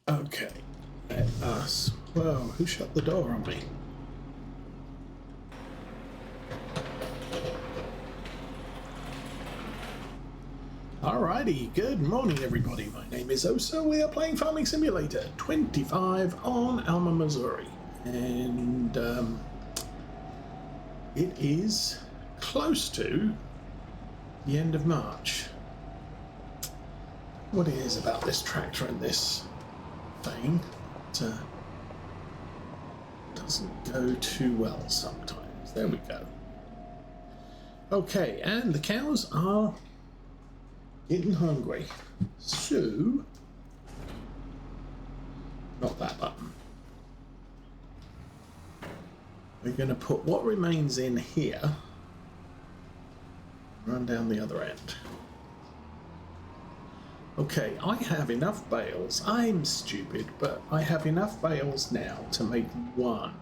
Okay, let us... Well, who shut the door on me? Alrighty, good morning everybody. My name is Osa. We are playing Farming Simulator 25 on Alma, Missouri. And it is close to the end of March. What it is about this tractor and this thing, it doesn't go too well sometimes. There we go. Okay, and the cows are getting hungry. So, not that button. We're going to put what remains in here, run down the other end. Okay, I have enough bales. I'm stupid, but I have enough bales now to make one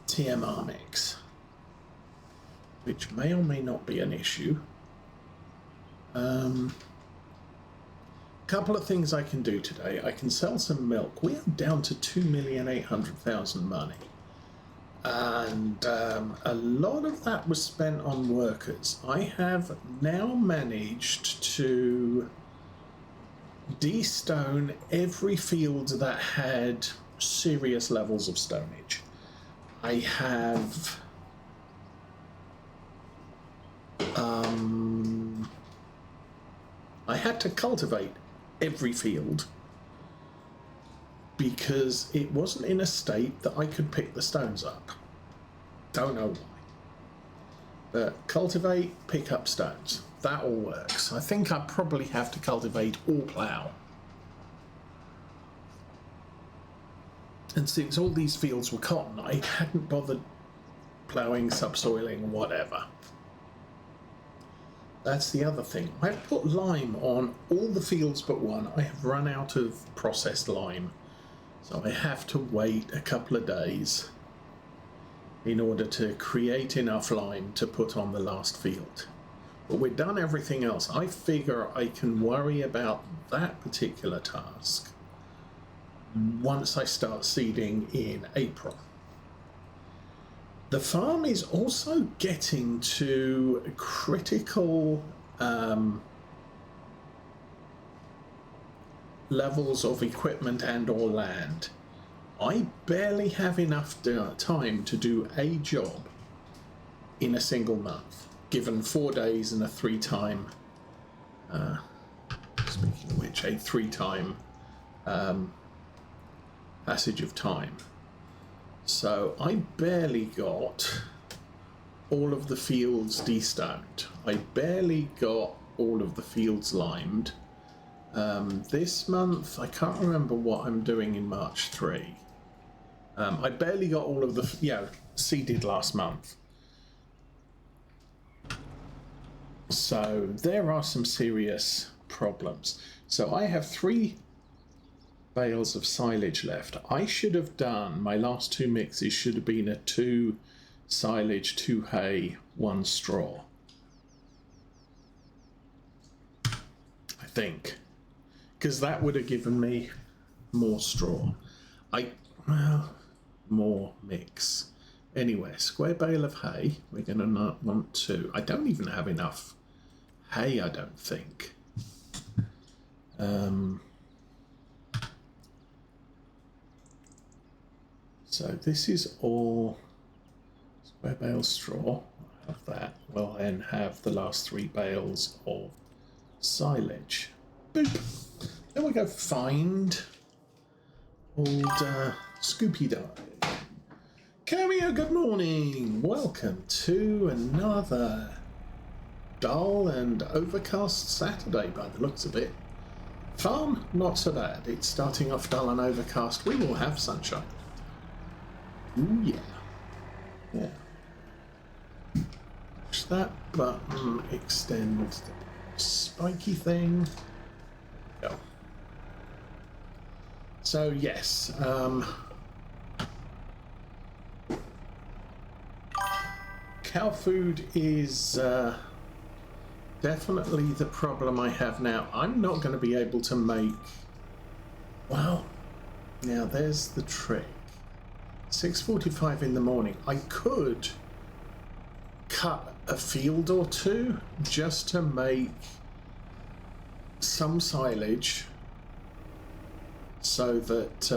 TMR mix, which may or may not be an issue. Couple of things I can do today. I can sell some milk. We are down to 2,800,000 money. And a lot of that was spent on workers. I have now managed to de-stone every field that had serious levels of stonage. I have I had to cultivate every field because it wasn't in a state that I could pick the stones up. Don't know why. But cultivate, pick up stones. That all works. I think I probably have to cultivate or plough. And since all these fields were cotton, I hadn't bothered ploughing, subsoiling, whatever. That's the other thing. I've put lime on all the fields but one. I have run out of processed lime. So I have to wait a couple of days in order to create enough lime to put on the last field. But we've done everything else. I figure I can worry about that particular task once I start seeding in April. The farm is also getting to critical levels of equipment and or land. I barely have enough time to do a job in a single month, given 4 days and a 3-time, speaking of which, a 3-time passage of time. So I barely got all of the fields de-stoned. I barely got all of the fields limed. This month, I can't remember what I'm doing in March 3. I barely got all of the, seeded last month. So there are some serious problems. So I have 3 bales of silage left. I should have done, my last 2 mixes should have been a 2 silage, 2 hay, 1 straw. I think. Because that would have given me more straw. More mix. Anyway, square bale of hay. We're going to not want to. I don't even have enough hay, I don't think. So this is all square bale straw. I'll have that. We'll then have the last 3 bales of silage. Boop. Then we go find old Scoopy Dog. Cameo, good morning. Welcome to another dull and overcast Saturday by the looks of it. Farm, not so bad. It's starting off dull and overcast. We will have sunshine. Ooh, yeah. Yeah. Push that button, extend the spiky thing. Go. So, yes. Cow food is definitely the problem I have now. I'm not going to be able to make Well, now there's the trick. 6:45 in the morning. I could cut a field or two just to make some silage so that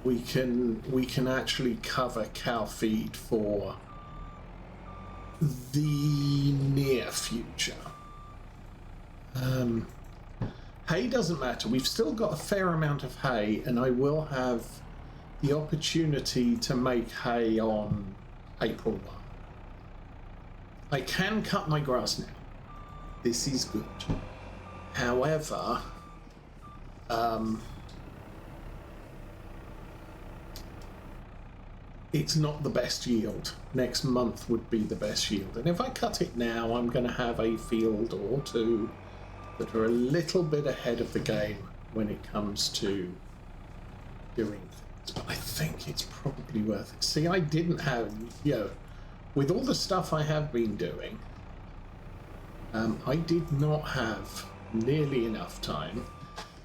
we can actually cover cow feed for the near future. Hay doesn't matter. We've still got a fair amount of hay, and I will have the opportunity to make hay on April 1. I can cut my grass now. This is good. However, it's not the best yield. Next month would be the best yield. And if I cut it now, I'm going to have a field or two that are a little bit ahead of the game when it comes to doing things. But I think it's probably worth it. See, I didn't have, with all the stuff I have been doing, I did not have nearly enough time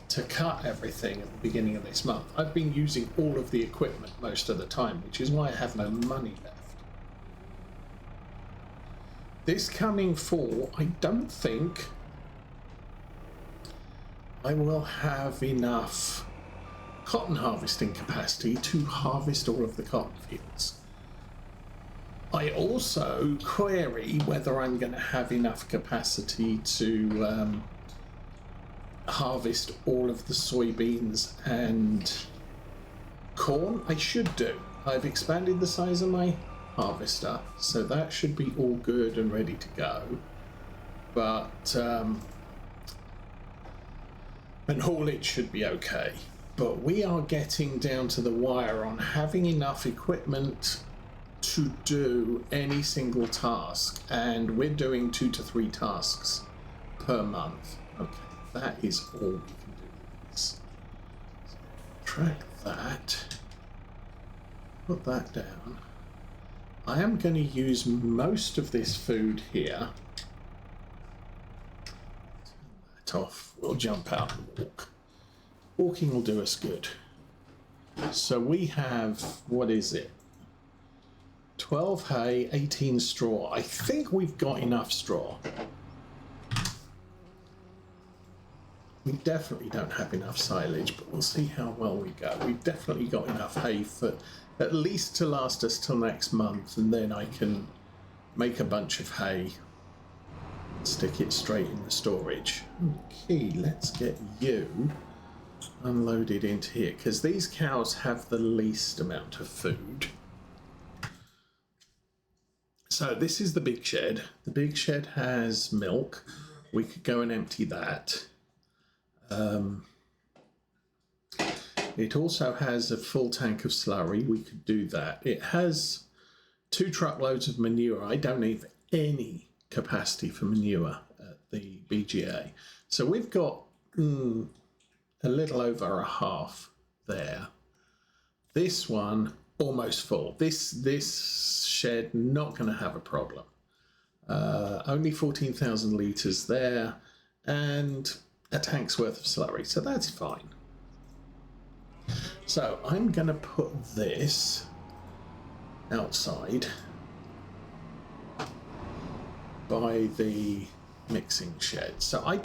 to cut everything at the beginning of this month. I've been using all of the equipment most of the time, which is why I have no money left. This coming fall, I don't think I will have enough cotton harvesting capacity to harvest all of the cotton fields. I also query whether I'm going to have enough capacity to harvest all of the soybeans and corn. I should do. I've expanded the size of my harvester, so that should be all good and ready to go. But and haulage should be okay. But we are getting down to the wire on having enough equipment to do any single task, and we're doing 2 to 3 tasks per month. Okay, that is all we can do with this. So track that, put that down. I am going to use most of this food here. Turn that off. We'll jump out and walk. Walking will do us good. So we have, what is it? 12 hay, 18 straw. I think we've got enough straw. We definitely don't have enough silage, but we'll see how well we go. We've definitely got enough hay for at least to last us till next month, and then I can make a bunch of hay, stick it straight in the storage. Okay, let's get you unloaded into here, because these cows have the least amount of food. So this is the big shed. The big shed has milk. We could go and empty that. It also has a full tank of slurry. We could do that. It has 2 truckloads of manure. I don't have any capacity for manure at the BGA. So we've got a little over a half there. This one almost full. This shed not going to have a problem. Only 14,000 litres there and a tank's worth of slurry, so that's fine. So I'm going to put this outside by the mixing shed. So I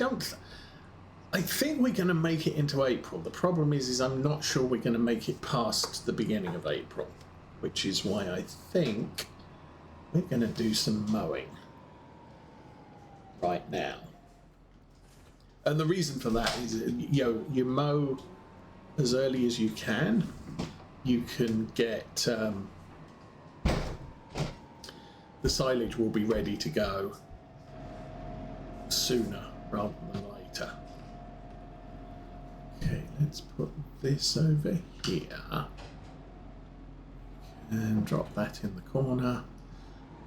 think we're going to make it into April. The problem is I'm not sure we're going to make it past the beginning of April, which is why I think we're going to do some mowing right now. And the reason for that is, you mow as early as you can. You can get the silage will be ready to go sooner rather than later. Okay, let's put this over here and drop that in the corner.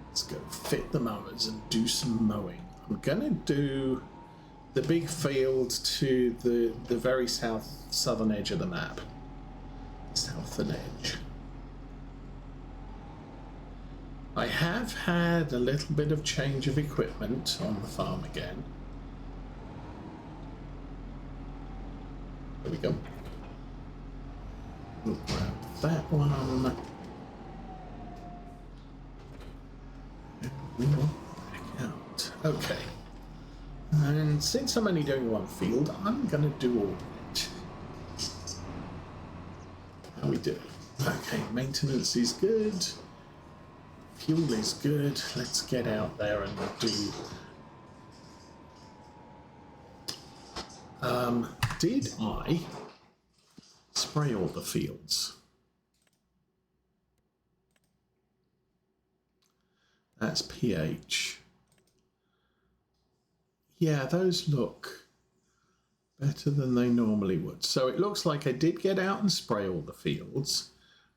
Let's go fit the mowers and do some mowing. I'm gonna do the big field to the very southern edge of the map. Southern edge. I have had a little bit of change of equipment on the farm again. We'll grab that one. And we'll back out. Okay. And since I'm only doing one field, I'm going to do all of it. How we do? Okay, maintenance is good. Fuel is good. Let's get out there and do... did I spray all the fields? That's pH. Yeah, those look better than they normally would. So it looks like I did get out and spray all the fields.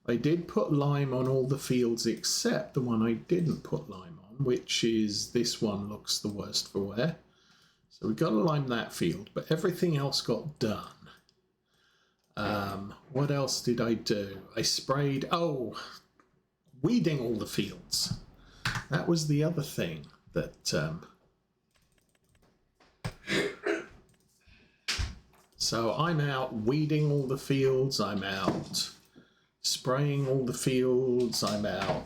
I did put lime on all the fields except the one I didn't put lime on, which is this one looks the worst for wear. So we got to lime that field, but everything else got done. What else did I do? I sprayed, weeding all the fields. That was the other thing that... So I'm out weeding all the fields, I'm out spraying all the fields, I'm out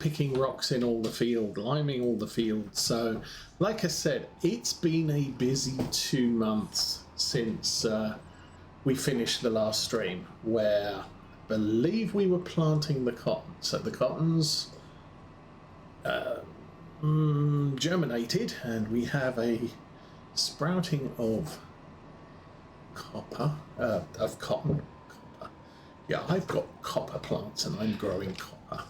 picking rocks in all the field, liming all the fields. So, like I said, it's been a busy 2 months since we finished the last stream, where I believe we were planting the cotton. So the cotton's germinated, and we have a sprouting of cotton. Yeah, I've got copper plants and I'm growing copper.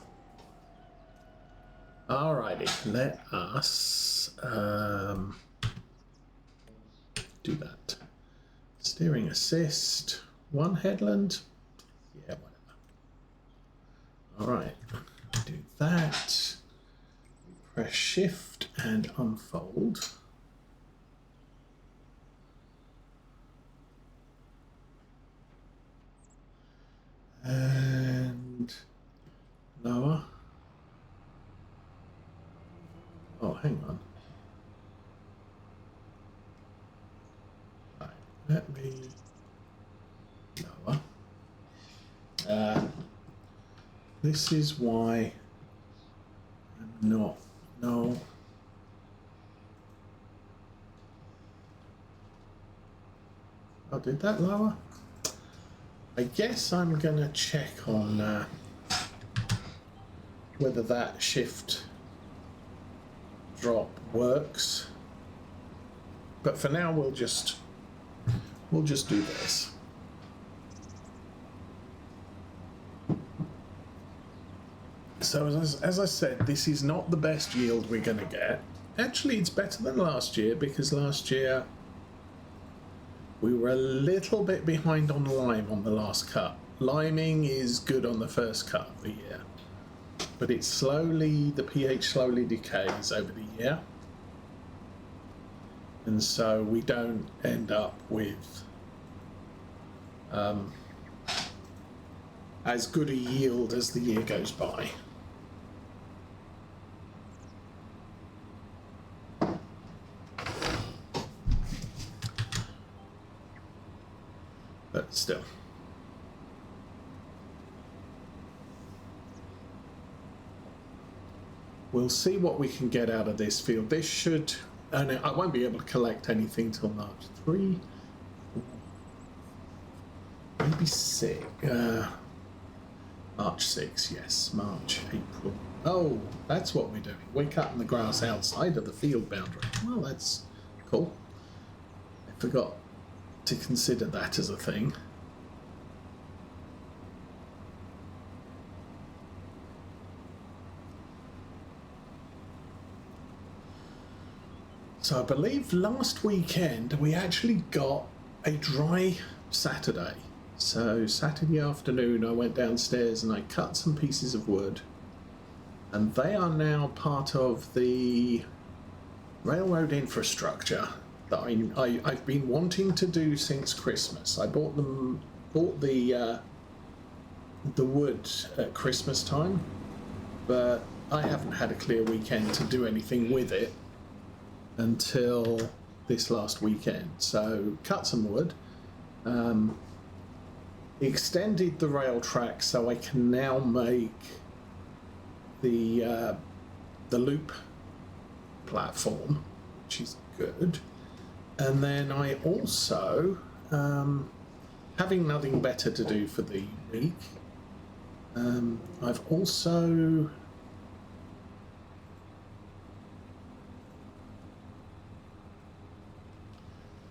Alrighty, let us do that. Steering assist, one headland. Yeah, whatever. Alright, do that. Press shift and unfold. And lower. Oh, hang on. Right, let me lower. This is why I'm not. No. Oh, did that lower? I guess I'm going to check on whether that shift drop works. But for now, we'll just do this. So as I said, this is not the best yield we're going to get. Actually, it's better than last year, because last year we were a little bit behind on lime on the last cut. Liming is good on the first cut of the year, but it's slowly, the pH slowly decays over the year. And so we don't end up with as good a yield as the year goes by. But still. We'll see what we can get out of this field. This should, and I won't be able to collect anything till March 3, 4, maybe 6. March 6, yes, March, April. Oh, that's what we're doing. We're cutting the grass outside of the field boundary. Well, that's cool. I forgot to consider that as a thing. So I believe last weekend we actually got a dry Saturday. So Saturday afternoon I went downstairs and I cut some pieces of wood, and they are now part of the railroad infrastructure that I've been wanting to do since Christmas. I bought the wood at Christmas time, but I haven't had a clear weekend to do anything with it until this last weekend. So cut some wood, extended the rail track so I can now make the loop platform, which is good. And then I also, having nothing better to do for the week, I've also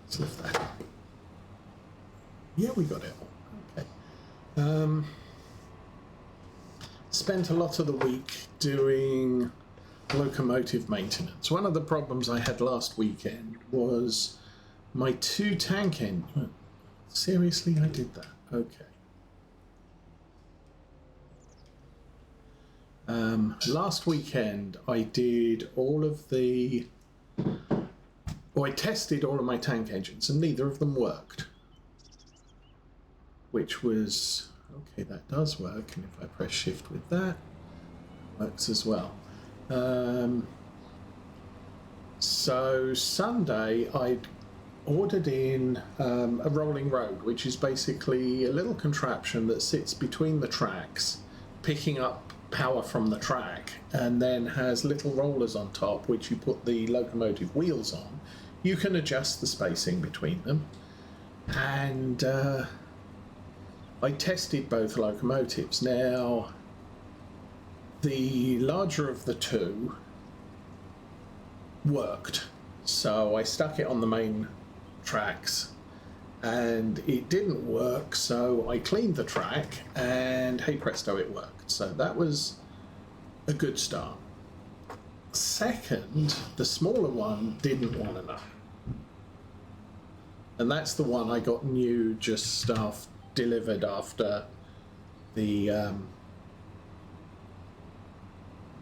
let's lift that. Yeah, we got it all. Okay. Spent a lot of the week doing locomotive maintenance. One of the problems I had last weekend was my 2 tank engines. Seriously, I did that. Okay. Last weekend I did all of the... Well, I tested all of my tank engines and neither of them worked. Which was... Okay, that does work, and if I press shift with that, it works as well. So Sunday I'd ordered in a rolling road, which is basically a little contraption that sits between the tracks, picking up power from the track, and then has little rollers on top which you put the locomotive wheels on. You can adjust the spacing between them, and I tested both locomotives. Now, the larger of the two worked, so I stuck it on the main tracks and it didn't work, so I cleaned the track and hey presto, it worked. So that was a good start. Second, the smaller one didn't want to know, and that's the one I got new just delivered after the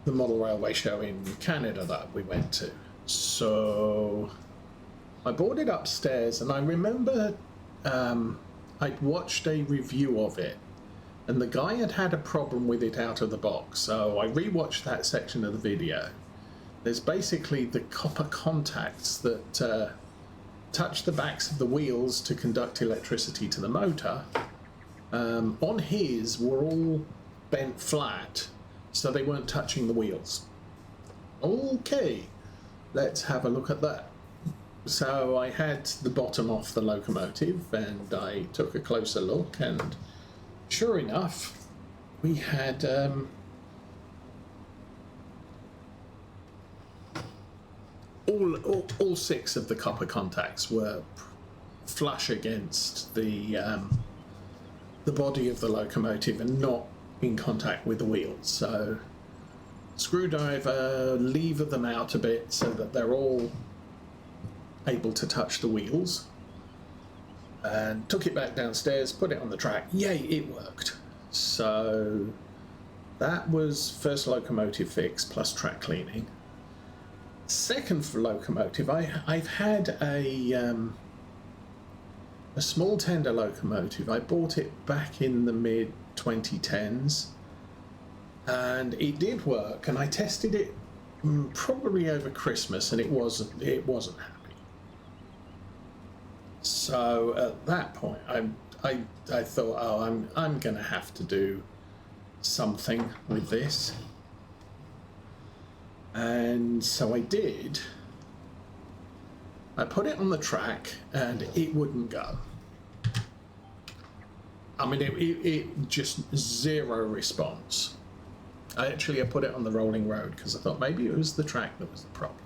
model railway show in Canada that we went to. So I brought it upstairs, and I remember I'd watched a review of it, and the guy had had a problem with it out of the box, so I rewatched that section of the video. There's basically the copper contacts that touch the backs of the wheels to conduct electricity to the motor. On his were all bent flat, so they weren't touching the wheels. Okay, let's have a look at that. So I had the bottom off the locomotive and I took a closer look, and sure enough, we had all 6 of the copper contacts were flush against the body of the locomotive and not in contact with the wheels. So screwdriver, lever them out a bit so that they're all able to touch the wheels, and took it back downstairs, put it on the track. Yay, it worked. So that was first locomotive fix plus track cleaning. Second locomotive, I've had a small tender locomotive. I bought it back in the mid 2010s, and it did work, and I tested it probably over Christmas, and it wasn't happy. So at that point I thought, oh, I'm gonna have to do something with this, and so I did. I put it on the track and it wouldn't go. I mean, it just zero response. I put it on the rolling road because I thought maybe it was the track that was the problem.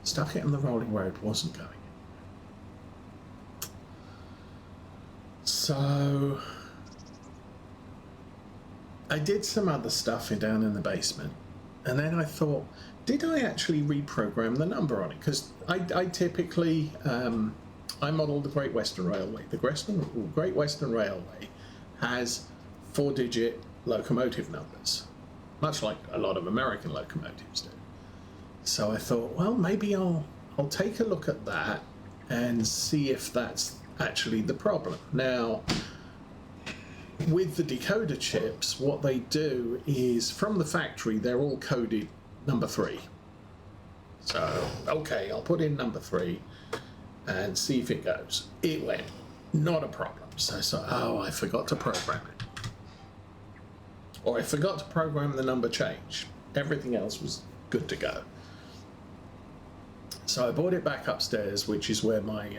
Stuck it on the rolling road, wasn't going. So I did some other stuff down in the basement, and then I thought, did I actually reprogram the number on it? Because I typically, I modelled the Great Western Railway. The Great Western Railway has 4-digit locomotive numbers, much like a lot of American locomotives do. So I thought, well, maybe I'll take a look at that and see if that's actually the problem. Now, with the decoder chips, what they do is, from the factory, they're all coded number 3. So, okay, I'll put in number 3 and see if it goes. It went. Not a problem. So, oh, I forgot to program it. Or I forgot to program the number change. Everything else was good to go. So I brought it back upstairs, which is where my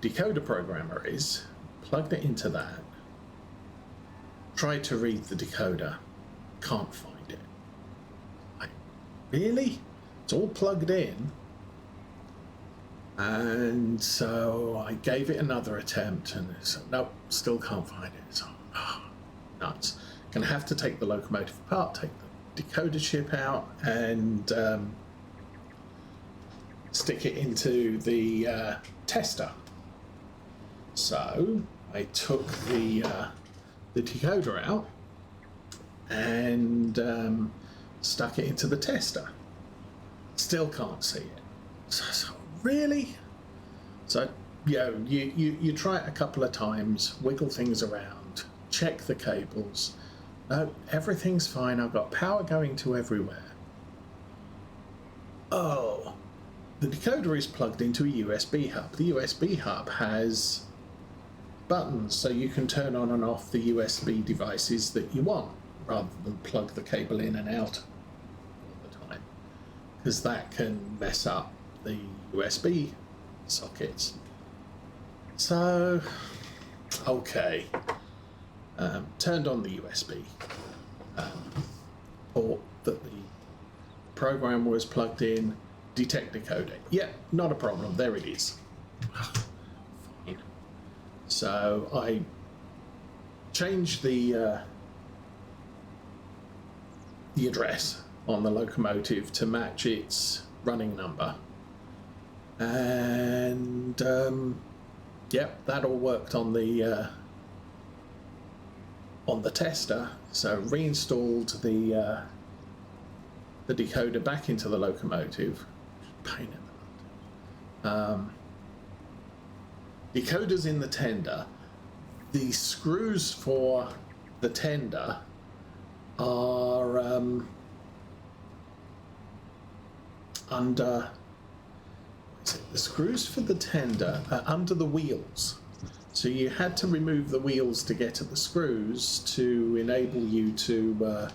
decoder programmer is, plugged it into that, tried to read the decoder, can't find it. Like, really? It's all plugged in. And so I gave it another attempt, and it's, nope, still can't find it. So, nuts. Gonna have to take the locomotive apart, take the decoder chip out, and stick it into the tester. So I took the decoder out and stuck it into the tester. Still can't see it. So really? So you try it a couple of times, wiggle things around, check the cables. No, everything's fine. I've got power going to everywhere. Oh, the decoder is plugged into a USB hub. The USB hub has buttons, so you can turn on and off the USB devices that you want, rather than plug the cable in and out all the time, because that can mess up the USB sockets. So, okay, turned on the USB port that the program was plugged in, detect decoder. Yeah, not a problem, there it is. Fine. So I changed the address on the locomotive to match its running number, and yep, that all worked on the tester. So reinstalled the decoder back into the locomotive. Pain in the butt. Decoder's in the tender. The screws for the tender are under. The screws for the tender are under the wheels. So you had to remove the wheels to get at the screws to enable you to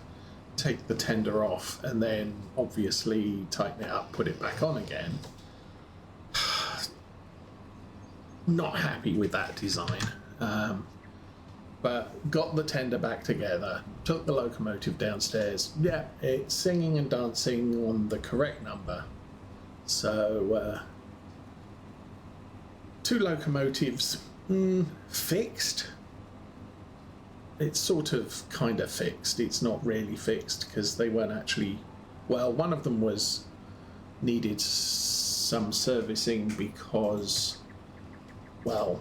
take the tender off, and then obviously tighten it up, put it back on again. Not happy with that design, but got the tender back together, took the locomotive downstairs. Yeah, it's singing and dancing on the correct number. So 2 locomotives fixed. It's sort of kind of fixed. It's not really fixed because they weren't actually, well, one of them needed some servicing because, well,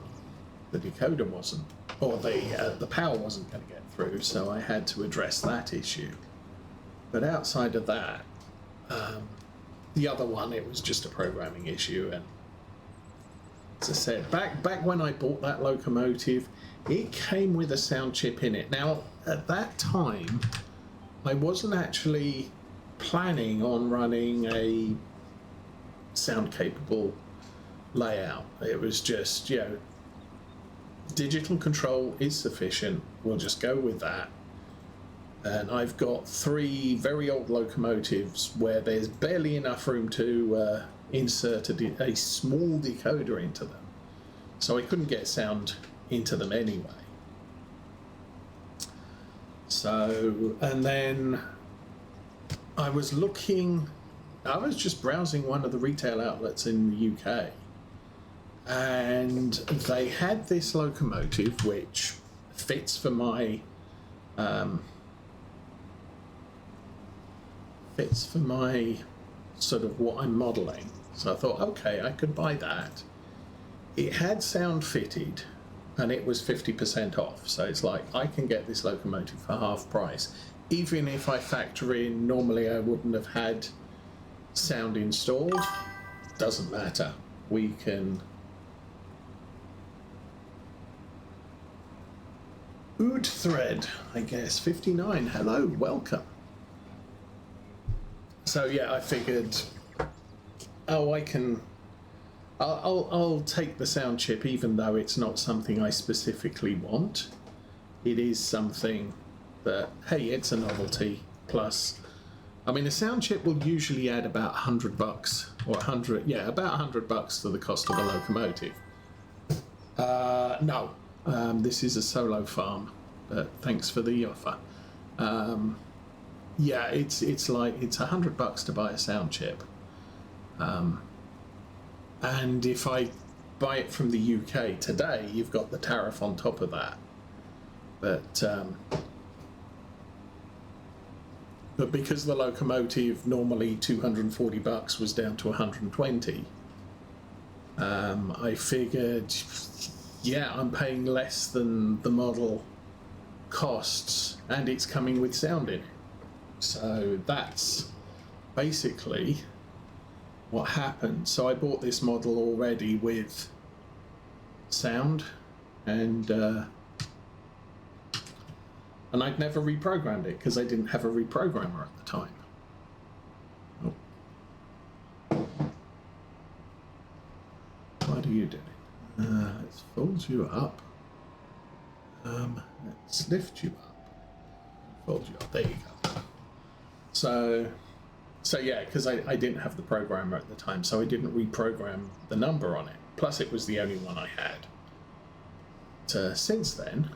the decoder wasn't, or the power wasn't going to get through, so I had to address that issue. But outside of that, the other one, it was just a programming issue. And as I said, back when I bought that locomotive, it came with a sound chip in it. Now, at that time, I wasn't actually planning on running a sound-capable layout. It was just, digital control is sufficient. We'll just go with that. And I've got 3 very old locomotives where there's barely enough room to insert a small decoder into them. So I couldn't get sound into them anyway. So, and then I was just browsing one of the retail outlets in the UK, and they had this locomotive which fits for my sort of what I'm modelling. So I thought, okay, I could buy that. It had sound fitted, and it was 50% off. So it's like, I can get this locomotive for half price. Even if I factor in, normally I wouldn't have had sound installed. Doesn't matter. We can... Ood thread, I guess. 59. Hello, welcome. So yeah, I figured, oh, I can I'll take the sound chip, even though it's not something I specifically want. It is something that, hey, it's a novelty. Plus, I mean, a sound chip will usually add about $100 or 100, yeah, about $100 to the cost of a locomotive. No, this is a solo farm, but thanks for the offer. Yeah, it's like it's $100 to buy a sound chip. And if I buy it from the UK today, you've got the tariff on top of that. But because the locomotive normally $240 was down to 120, I figured, yeah, I'm paying less than the model costs, and it's coming with sound in it. So that's basically what happened. So I bought this model already with sound, and I'd never reprogrammed it because I didn't have a reprogrammer at the time. Oh. What are you doing? Let's fold you up. Let's lift you up. Fold you up. There you go. So yeah, because I didn't have the programmer at the time, so I didn't reprogram the number on it. Plus, it was the only one I had. Since then,